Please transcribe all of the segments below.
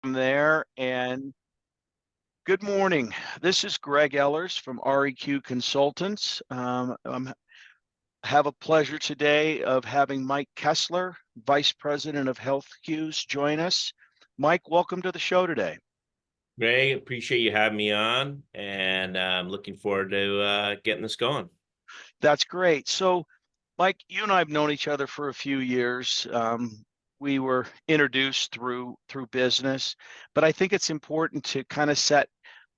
there. And good morning. This is Greg Ehlers from REQ Consultants. I have a pleasure today of having Mike Kestler, Vice President of Healthcues, join us. Mike, welcome to the show today. Greg, appreciate you having me on, and I'm looking forward to getting this going. That's great. So, Mike, you and I have known each other for a few years. We were introduced through business, but I think it's important to kind of set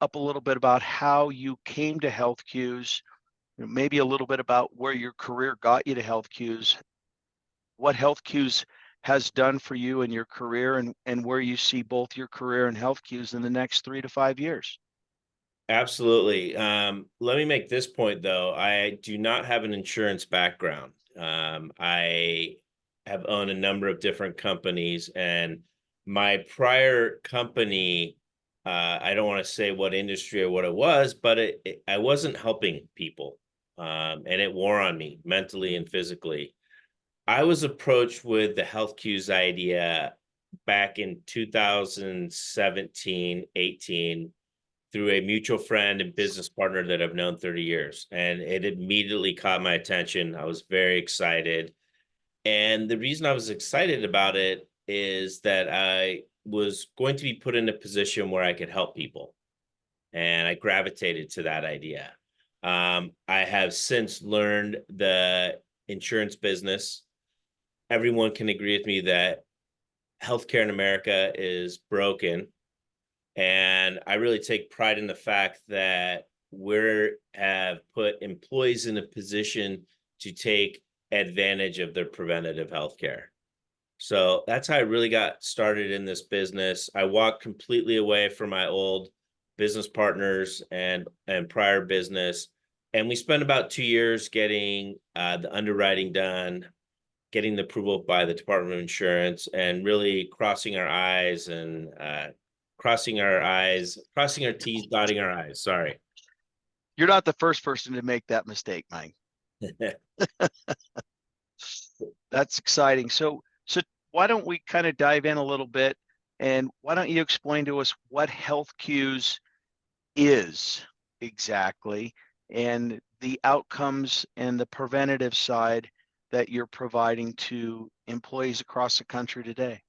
up a little bit about how you came to Healthcues, maybe a little bit about where your career got you to Healthcues, what Healthcues has done for you in your career, and where you see both your career and Healthcues in the next 3 to 5 years. Absolutely. Let me make this point, though. I do not have an insurance background. I have owned a number of different companies, and my prior company, I don't want to say what industry or what it was, but I wasn't helping people, and it wore on me mentally and physically. I was approached with the Health Cues idea back in 2017, 18 through a mutual friend and business partner that I've known 30 years. And it immediately caught my attention. I was very excited. And the reason I was excited about it is that I was going to be put in a position where I could help people. And I gravitated to that idea. I have since learned the insurance business. Everyone can agree with me that healthcare in America is broken. And I really take pride in the fact that we have put employees in a position to take advantage of their preventative healthcare. So that's how I really got started in this business. I walked completely away from my old business partners and prior business. And we spent about 2 years getting the underwriting done, getting the approval by the Department of Insurance, and really crossing our T's, dotting our I's. Sorry. You're not the first person to make that mistake, Mike. That's exciting. So why don't we kind of dive in a little bit, and why don't you explain to us what Healthcues is exactly, and the outcomes and the preventative side that you're providing to employees across the country today?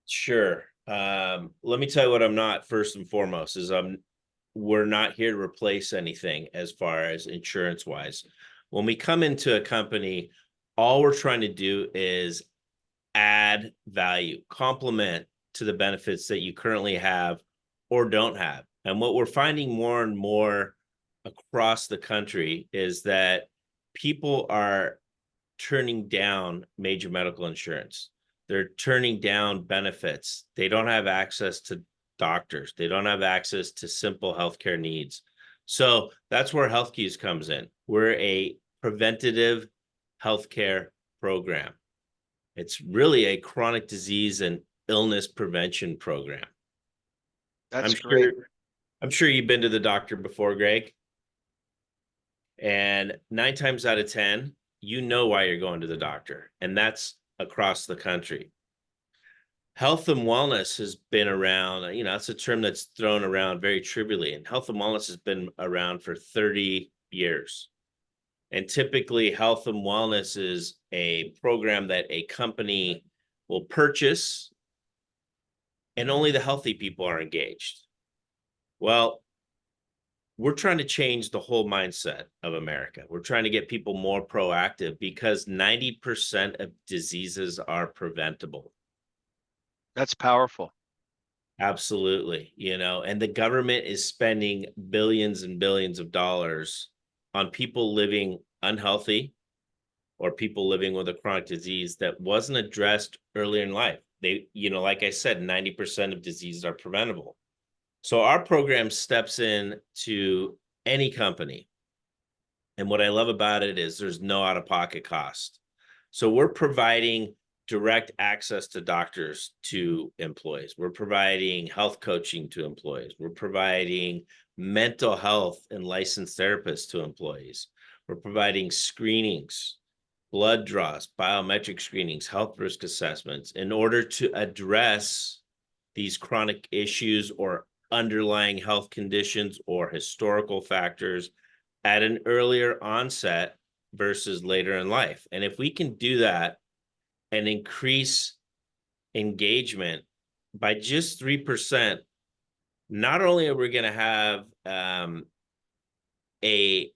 Sure. Let me tell you what I'm not first and foremost is we're not here to replace anything as far as insurance wise. When we come into a company, all we're trying to do is add value, complement to the benefits that you currently have or don't have. And what we're finding more and more across the country is that people are turning down major medical insurance. They're turning down benefits. They don't have access to doctors. They don't have access to simple healthcare needs. So that's where Healthcues comes in. We're a preventative healthcare program. It's really a chronic disease and illness prevention program. That's great. I'm sure you've been to the doctor before, Greg. And 9 times out of 10, you know why you're going to the doctor, and that's across the country. Health and wellness has been around, it's a term that's thrown around very trivially, and health and wellness has been around for 30 years. And typically, health and wellness is a program that a company will purchase, and only the healthy people are engaged. Well, we're trying to change the whole mindset of America. We're trying to get people more proactive because 90% of diseases are preventable. That's powerful. Absolutely. And the government is spending billions and billions of dollars on people living unhealthy or people living with a chronic disease that wasn't addressed earlier in life. Like I said, 90% of diseases are preventable. So our program steps in to any company. And what I love about it is there's no out-of-pocket cost. So we're providing direct access to doctors to employees. We're providing health coaching to employees. We're providing mental health and licensed therapists to employees. We're providing screenings, blood draws, biometric screenings, health risk assessments in order to address these chronic issues or underlying health conditions or historical factors at an earlier onset versus later in life. And if we can do that and increase engagement by just 3%, not only are we going to have a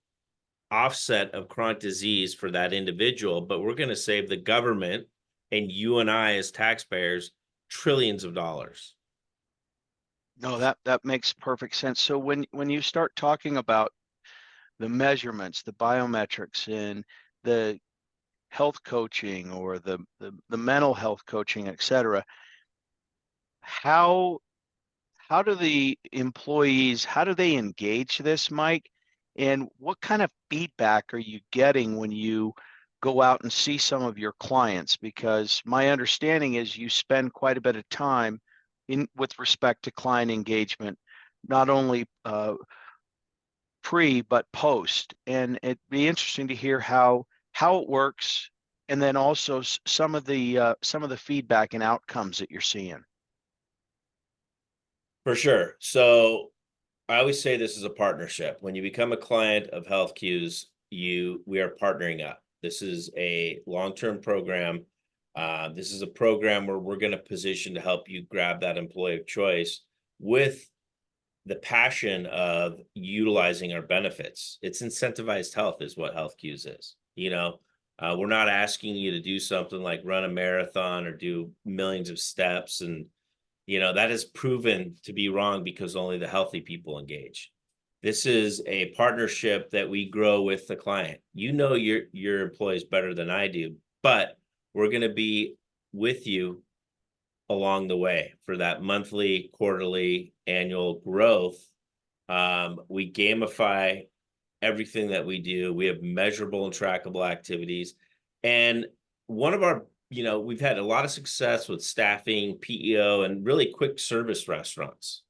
offset of chronic disease for that individual, but we're going to save the government and you and I as taxpayers trillions of dollars. No, that makes perfect sense. So when you start talking about the measurements, the biometrics, and the health coaching or the mental health coaching, et cetera, how do the employees, how do they engage this, Mike? And what kind of feedback are you getting when you go out and see some of your clients? Because my understanding is you spend quite a bit of time in with respect to client engagement, not only pre but post. And it'd be interesting to hear how it works, and then also some of the feedback and outcomes that you're seeing. For sure. So I always say this is a partnership. When you become a client of Healthcues, we are partnering up. This is a long-term program. This is a program where we're going to position to help you grab that employee of choice with the passion of utilizing our benefits. It's incentivized health is what Healthcues is. We're not asking you to do something like run a marathon or do millions of steps. And, that is proven to be wrong because only the healthy people engage. This is a partnership that we grow with the client. Your employees better than I do, but we're going to be with you along the way for that monthly, quarterly, annual growth. We gamify everything that we do. We have measurable and trackable activities. And one of our, we've had a lot of success with staffing, PEO, and really quick service restaurants.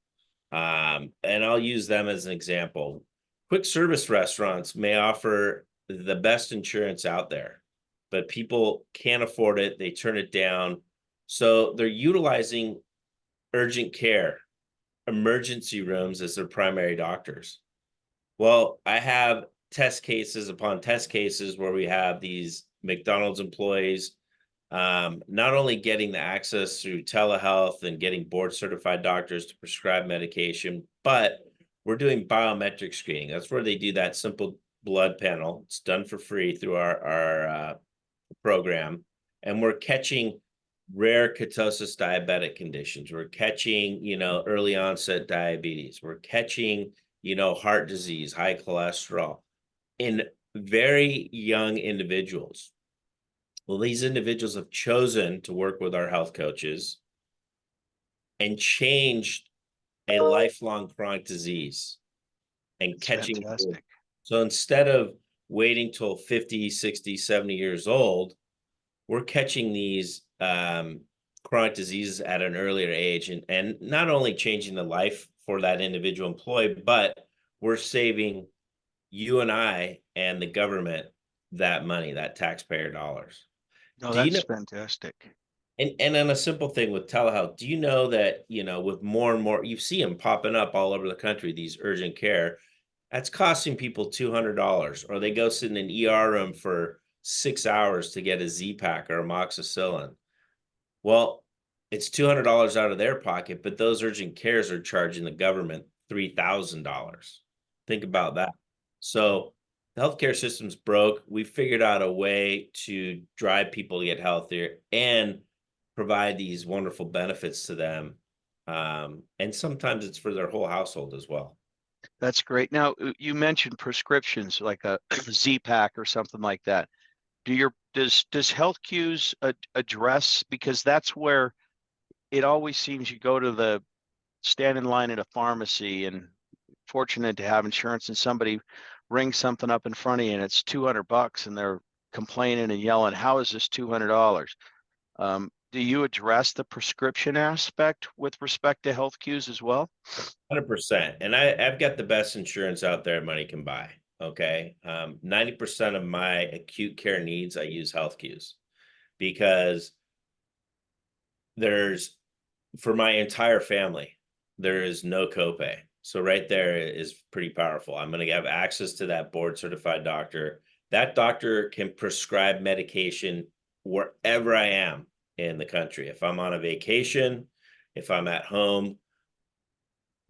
And I'll use them as an example. Quick service restaurants may offer the best insurance out there, but people can't afford it. They turn it down. So they're utilizing urgent care, emergency rooms as their primary doctors. Well, I have test cases upon test cases where we have these McDonald's employees not only getting the access through telehealth and getting board certified doctors to prescribe medication, but we're doing biometric screening. That's where they do that simple blood panel. It's done for free through our program. And we're catching rare ketosis diabetic conditions. We're catching, early onset diabetes. We're catching, heart disease, high cholesterol in very young individuals. Well, these individuals have chosen to work with our health coaches and changed a lifelong chronic disease and It's catching. fantastic. So instead of waiting till 50, 60, 70 years old, we're catching these chronic diseases at an earlier age and not only changing the life for that individual employee, but we're saving you and I and the government that money, that taxpayer dollars. No, Do you that's know? fantastic. And on a simple thing with telehealth, do you know that, with more and more, you see them popping up all over the country, these urgent care, that's costing people $200, or they go sit in an ER room for 6 hours to get a Z-Pack or amoxicillin. Well, it's $200 out of their pocket, but those urgent cares are charging the government $3,000. Think about that. So the healthcare system's broke. We figured out a way to drive people to get healthier and provide these wonderful benefits to them. And sometimes it's for their whole household as well. That's great. Now, you mentioned prescriptions like a Z-Pack or something like that. Does Healthcues address, because that's where it always seems you go to the stand in line at a pharmacy and fortunate to have insurance, and somebody rings something up in front of you and it's $200 and they're complaining and yelling, how is this $200? Do you address the prescription aspect with respect to Healthcues as well? 100%. And I've got the best insurance out there money can buy. Okay. 90% of my acute care needs, I use Healthcues because there's for my entire family, there is no copay. So right there is pretty powerful. I'm going to have access to that board certified doctor. That doctor can prescribe medication wherever I am in the country. If I'm on a vacation, if I'm at home,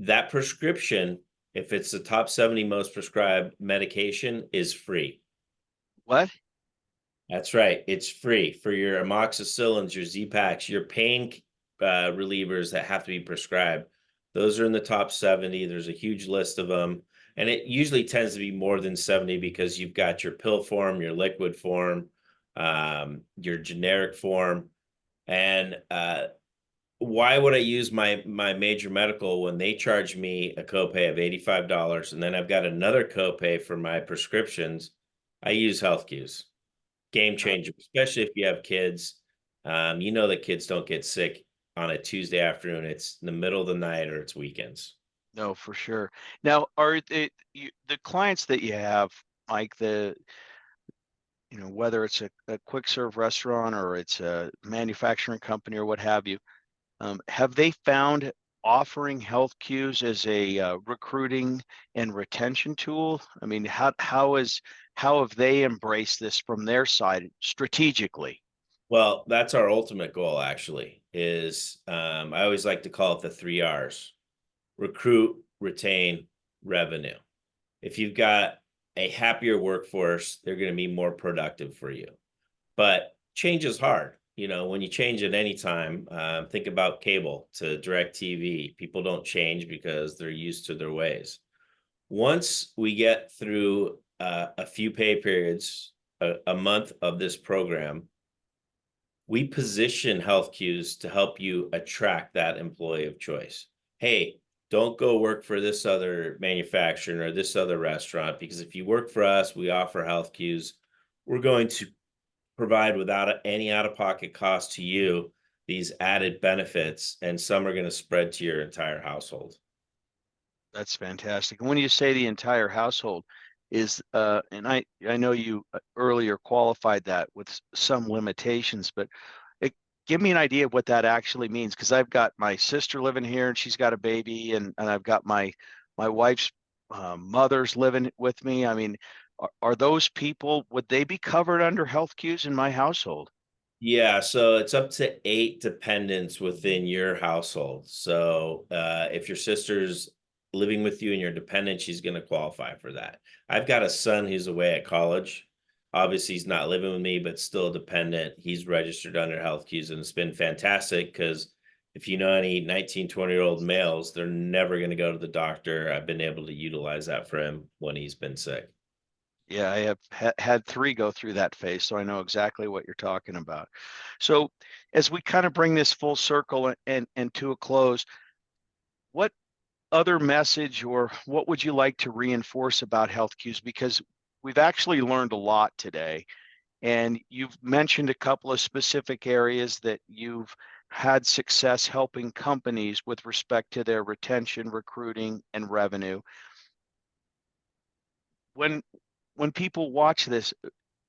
that prescription, if it's the top 70 most prescribed medication, is free. What? That's right. It's free for your amoxicillins, your Z-Paks, your pain relievers that have to be prescribed. Those are in the top 70. There's a huge list of them. And it usually tends to be more than 70 because you've got your pill form, your liquid form, your generic form. And why would I use my major medical when they charge me a copay of $85 and then I've got another copay for my prescriptions? I use Healthcues. Game Uh, changer, especially if you have kids. You know that kids don't get sick on a Tuesday afternoon. It's in the middle of the night or it's weekends. no, for sure. Now, are the clients that you have, Mike, whether it's a quick serve restaurant or it's a manufacturing company or what have you, have they found offering health cues as a recruiting and retention tool? I mean, how have they embraced this from their side strategically? Well, that's our ultimate goal, actually, is I always like to call it the 3 R's: recruit, retain, revenue. If you've got a happier workforce, they're going to be more productive for you. But change is hard. You know, when you change at any time, think about cable to direct TV. People don't change because they're used to their ways. Once we get through a few pay periods, a month of this program, we position Healthcues to help you attract that employee of choice. Hey, don't go work for this other manufacturer or this other restaurant, because if you work for us, we offer Healthcues. We're going to provide without any out-of-pocket cost to you these added benefits, and some are going to spread to your entire household. That's fantastic. And when you say the entire household is, and I know you earlier qualified that with some limitations, but it, give me an idea of what that actually means, because I've got my sister living here and she's got a baby, and I've got my wife's mother's living with me. I mean, are those people, would they be covered under health cues in my household? Yeah, so it's up to 8 dependents within your household. So if your sister's living with you and you're dependent, she's going to qualify for that. I've got a son who's away at college. Obviously, he's not living with me, but still dependent. He's registered under Health Cues, and it's been fantastic because if you know any 19, 20-year-old males, they're never going to go to the doctor. I've been able to utilize that for him when he's been sick. Yeah, I have had three go through that phase, so I know exactly what you're talking about. So, as we kind of bring this full circle and to a close, what other message or what would you like to reinforce about health cues? Because we've actually learned a lot today, and you've mentioned a couple of specific areas that you've had success helping companies with respect to their retention, recruiting, and revenue. When when people watch this,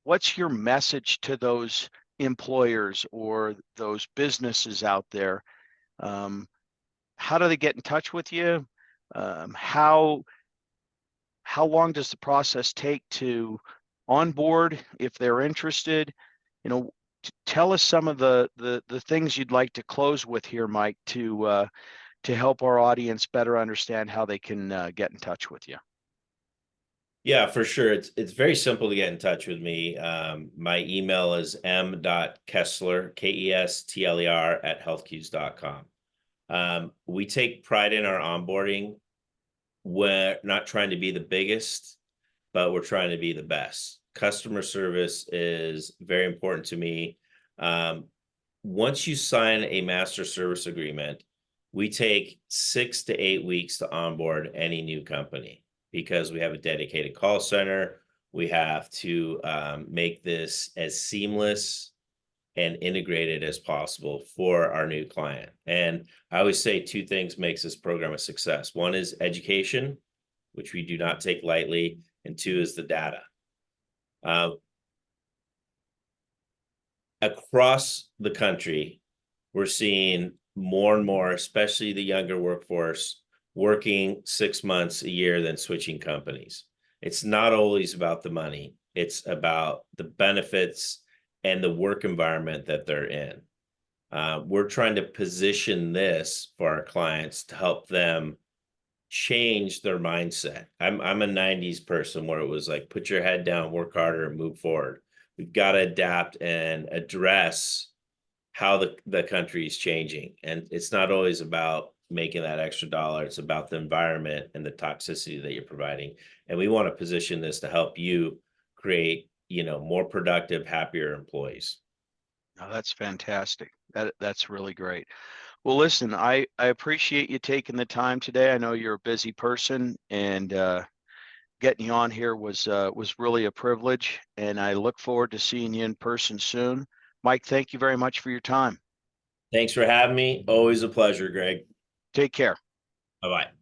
what's your message to those employers or those businesses out there? Um, how do they get in touch with you? Um, how how long does the process take to onboard if they're interested? You know, tell us some of the things you'd like to close with here, Mike, to help our audience better understand how they can get in touch with you. Yeah, for sure. It's very simple to get in touch with me. My email is m.kestler, Kestler, at healthcues.com. We take pride in our onboarding. We're not trying to be the biggest, but we're trying to be the best. Customer service is very important to me. Um, Once you sign a master service agreement, we take 6 to 8 weeks to onboard any new company because we have a dedicated call center. We have to make this as seamless and integrated as possible for our new client. And I always say two things makes this program a success. One is education, which we do not take lightly, and two is the data. Uh, Across the country, we're seeing more and more, especially the younger workforce, working 6 months a year than switching companies. It's not always about the money. It's about the benefits and the work environment that they're in. We're trying to position this for our clients to help them change their mindset. I'm a 90s person where it was like, put your head down, work harder, and move forward. We've got to adapt and address how the country is changing. And it's not always about making that extra dollar. It's about the environment and the toxicity that you're providing. And we want to position this to help you create, more productive, happier employees. Oh, that's fantastic. That's really great. Well, listen, I appreciate you taking the time today. I know you're a busy person, and getting you on here was really a privilege. And I look forward to seeing you in person soon. Mike, thank you very much for your time. Thanks for having me. Always a pleasure, Greg. Take care. Bye-bye.